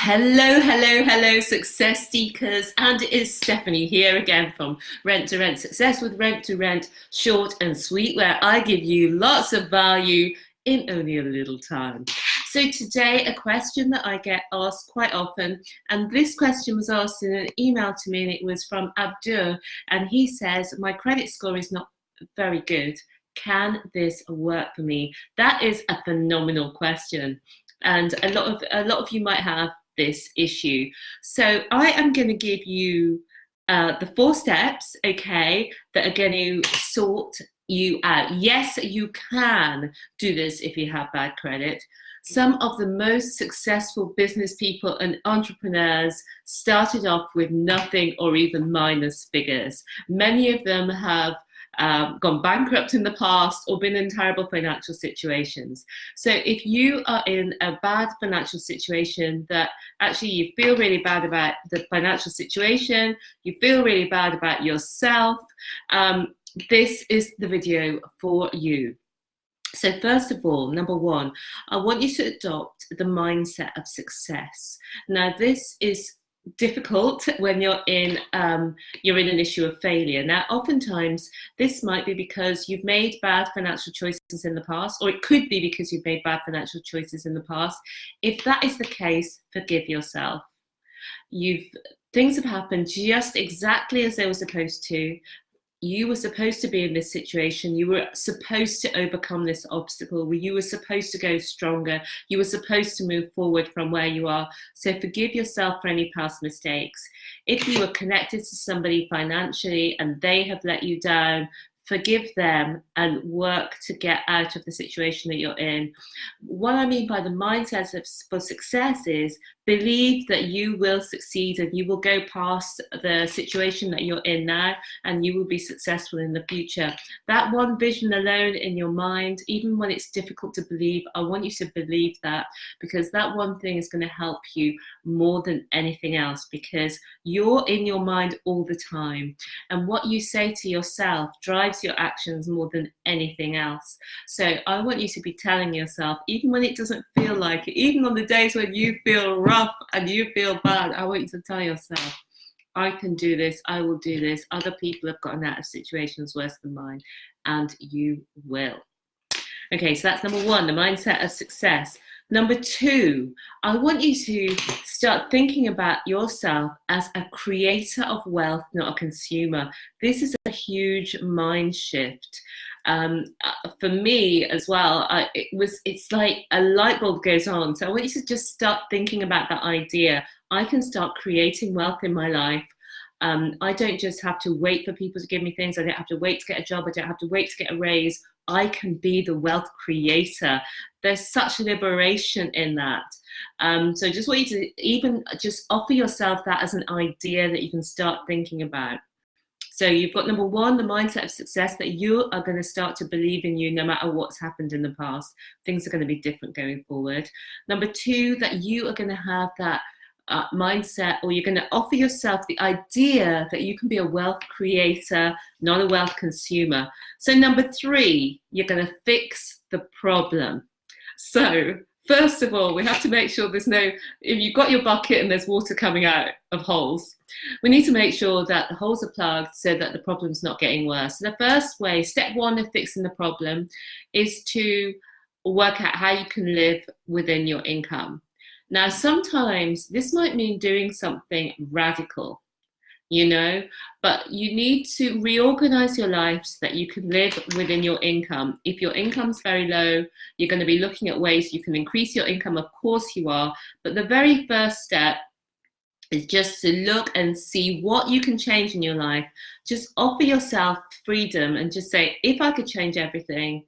Hello, success seekers, and it is Stephanie here again from Rent to Rent Success with Rent to Rent, short and sweet, where I give you lots of value in only a little time. So today, a question that I get asked quite often, and this question was asked in an email to me, and it was from Abdur, and he says, my credit score is not very good. Can this work for me? That is a phenomenal question. And a lot of you might have this issue. So I am going to give you the 4 steps, okay, that are going to sort you out. Yes, you can do this if you have bad credit. Some of the most successful business people and entrepreneurs started off with nothing or even minus figures. Many of them have gone bankrupt in the past or been in terrible financial situations. So if you are in a bad financial situation that actually you feel really bad about the financial situation, you feel really bad about yourself, this is the video for you. So first of all, number 1, I want you to adopt the mindset of success. Now this is difficult when you're in an issue of failure. Now, oftentimes this might be because you've made bad financial choices in the past, or it could be because you've made bad financial choices in the past. If that is the case, forgive yourself. Things have happened just exactly as they were supposed to. You were supposed to be in this situation. You were supposed to overcome this obstacle. You were supposed to go stronger. You were supposed to move forward from where you are. So forgive yourself for any past mistakes. If you were connected to somebody financially and they have let you down, forgive them and work to get out of the situation that you're in. What I mean by the mindset for success is believe that you will succeed and you will go past the situation that you're in now and you will be successful in the future. That one vision alone in your mind, even when it's difficult to believe, I want you to believe that, because that one thing is going to help you more than anything else, because you're in your mind all the time. And what you say to yourself drives your actions more than anything else. So I want you to be telling yourself, even when it doesn't feel like it, even on the days when you feel rough and you feel bad, I want you to tell yourself, I can do this, I will do this. Other people have gotten out of situations worse than mine, and you will. Okay, so that's number 1, the mindset of success. Number 2, I want you to start thinking about yourself as a creator of wealth, not a consumer. This is a huge mind shift. For me as well, it's like a light bulb goes on. So I want you to just start thinking about that idea. I can start creating wealth in my life. I don't just have to wait for people to give me things. I don't have to wait to get a job. I don't have to wait to get a raise. I can be the wealth creator. There's such liberation in that. So I just want you to even just offer yourself that as an idea that you can start thinking about. So you've got number 1, the mindset of success, that you are going to start to believe in you no matter what's happened in the past. Things are going to be different going forward. Number 2, that you are going to have that mindset, or you're going to offer yourself the idea that you can be a wealth creator, not a wealth consumer. So number 3, you're going to fix the problem. So first of all, we have to make sure there's if you've got your bucket and there's water coming out of holes, we need to make sure that the holes are plugged so that the problem's not getting worse. So the first way, step 1 of fixing the problem, is to work out how you can live within your income. Now, sometimes this might mean doing something radical, but you need to reorganize your life so that you can live within your income. If your income's very low, you're going to be looking at ways you can increase your income. Of course you are. But the very first step is just to look and see what you can change in your life. Just offer yourself freedom and just say, if I could change everything,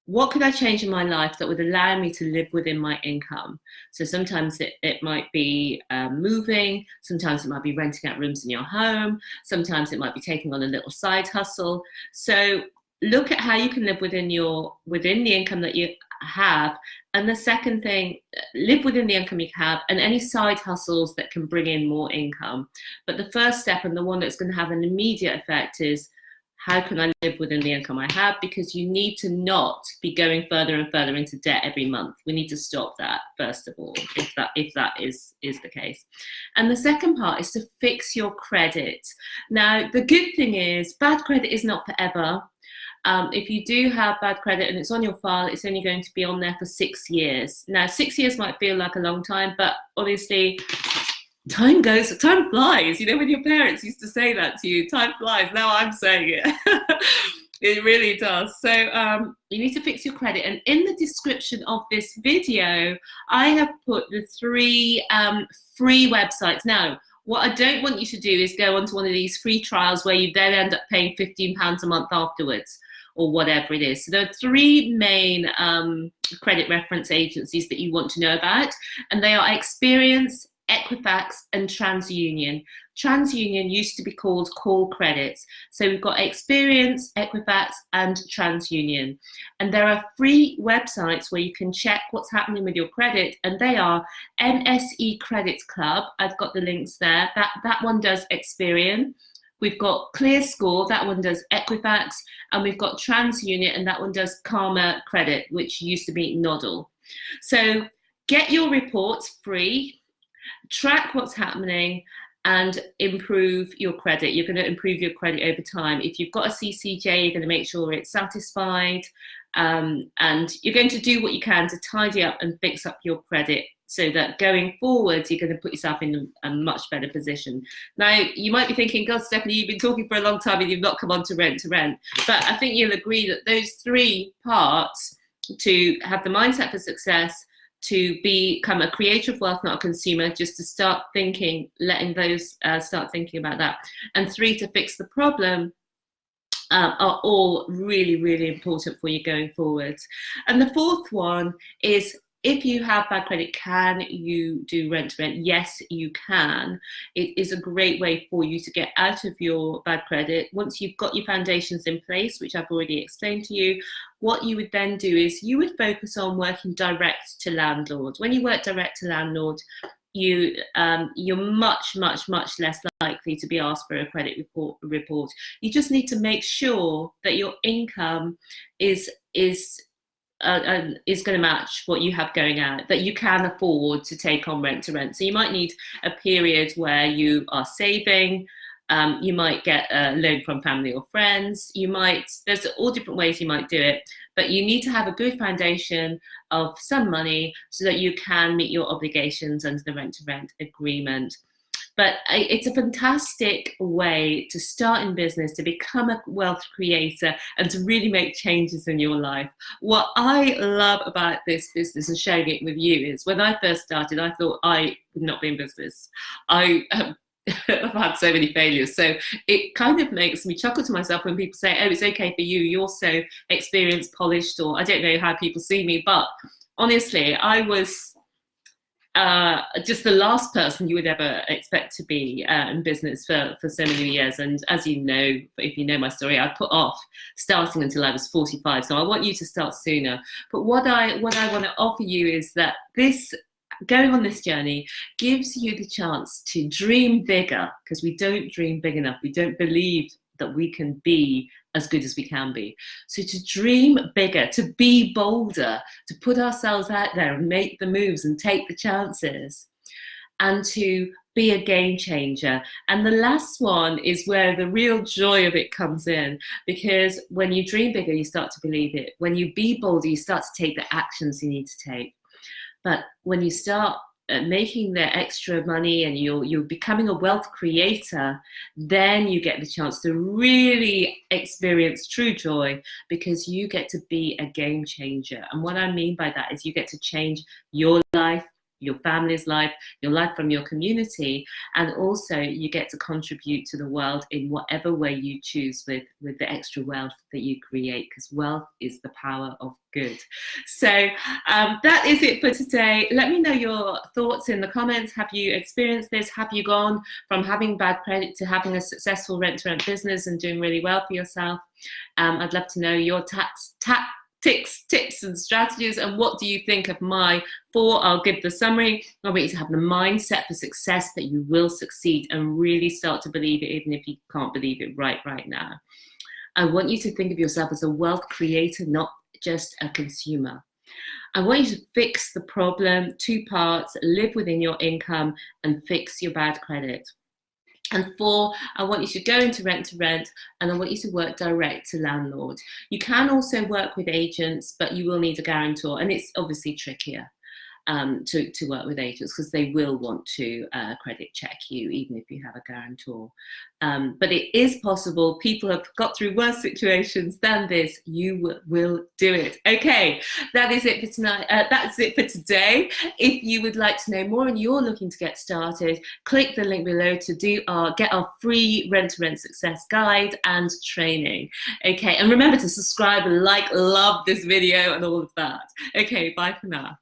what could I change in my life that would allow me to live within my income? So sometimes it might be moving, sometimes it might be renting out rooms in your home, sometimes it might be taking on a little side hustle. So look at how you can live within the income that you have. And the second thing, live within the income you have and any side hustles that can bring in more income. But the first step, and the one that's going to have an immediate effect, is How can I live within the income I have? Because you need to not be going further and further into debt every month. We need to stop that, first of all, if that is the case. And the second part is to fix your credit. Now, the good thing is bad credit is not forever. If you do have bad credit and it's on your file, it's only going to be on there for 6 years. Now, 6 years might feel like a long time, but obviously time flies. You know, when your parents used to say that to you, time flies. Now I'm saying it. It really does. So you need to fix your credit. And in the description of this video, I have put the 3 free websites. Now, what I don't want you to do is go onto one of these free trials where you then end up paying £15 a month afterwards, or whatever it is. So there are 3 main credit reference agencies that you want to know about, and they are Experian, Equifax, and TransUnion. TransUnion used to be called Call Credits. So we've got Experian, Equifax, and TransUnion. And there are free websites where you can check what's happening with your credit, and they are NSE Credit Club. I've got the links there. That one does Experian. We've got Clearscore, that one does Equifax, and we've got TransUnion, and that one does Karma Credit, which used to be Nodal. So get your reports free, track what's happening, and improve your credit. You're going to improve your credit over time. If you've got a CCJ, you're going to make sure it's satisfied, and you're going to do what you can to tidy up and fix up your credit so that going forward, you're going to put yourself in a much better position. Now, you might be thinking, God, Stephanie, you've been talking for a long time and you've not come on to rent. But I think you'll agree that those 3 parts, to have the mindset for success, to become a creator of wealth, not a consumer, just to start thinking, letting those start thinking about that. And 3, to fix the problem, are all really, really important for you going forward. And the 4th one is, if you have bad credit, can you do rent to rent? Yes, you can. It is a great way for you to get out of your bad credit. Once you've got your foundations in place, which I've already explained to you, what you would then do is you would focus on working direct to landlord. When you work direct to landlord, you're much less likely to be asked for a credit report. You just need to make sure that your income is going to match what you have going out, that you can afford to take on rent to rent. So you might need a period where you are saving. You might get a loan from family or friends. There's all different ways you might do it, but you need to have a good foundation of some money so that you can meet your obligations under the rent to rent agreement. But it's a fantastic way to start in business, to become a wealth creator, and to really make changes in your life. What I love about this business and sharing it with you is, when I first started, I thought I would not be in business. I've had so many failures. So it kind of makes me chuckle to myself when people say, oh, it's okay for you, you're so experienced, polished, or I don't know how people see me. But honestly, I was just the last person you would ever expect to be in business for so many years. And as you know, if you know my story, I put off starting until I was 45. So I want you to start sooner. But what I want to offer you is that going on this journey gives you the chance to dream bigger, because we don't dream big enough. We don't believe that we can be as good as we can be. So to dream bigger, to be bolder, to put ourselves out there and make the moves and take the chances, and to be a game changer. And the last one is where the real joy of it comes in, because when you dream bigger, you start to believe it. When you be bolder, you start to take the actions you need to take. But when you start making the extra money and you're becoming a wealth creator, then you get the chance to really experience true joy, because you get to be a game changer. And what I mean by that is you get to change your life, your family's life, your life from your community, and also you get to contribute to the world in whatever way you choose with the extra wealth that you create, because wealth is the power of good. So that is it for today. Let me know your thoughts in the comments. Have you experienced this? Have you gone from having bad credit to having a successful rent-to-rent business and doing really well for yourself? I'd love to know your tips and strategies, and what do you think of my 4? I'll give the summary. I want you to have the mindset for success, that you will succeed, and really start to believe it, even if you can't believe it right now. I want you to think of yourself as a wealth creator, not just a consumer. I want you to fix the problem, 2 parts, live within your income and fix your bad credit. And 4, I want you to go into rent to rent, and I want you to work direct to landlord. You can also work with agents, but you will need a guarantor, and it's obviously trickier to work with agents because they will want to credit check you even if you have a guarantor. But it is possible. People have got through worse situations than this. You will do it. Okay, that is it for tonight. That's it for today. If you would like to know more and you're looking to get started, click the link below to get our free rent-to-rent success guide and training. Okay, and remember to subscribe, like, love this video and all of that. Okay, bye for now.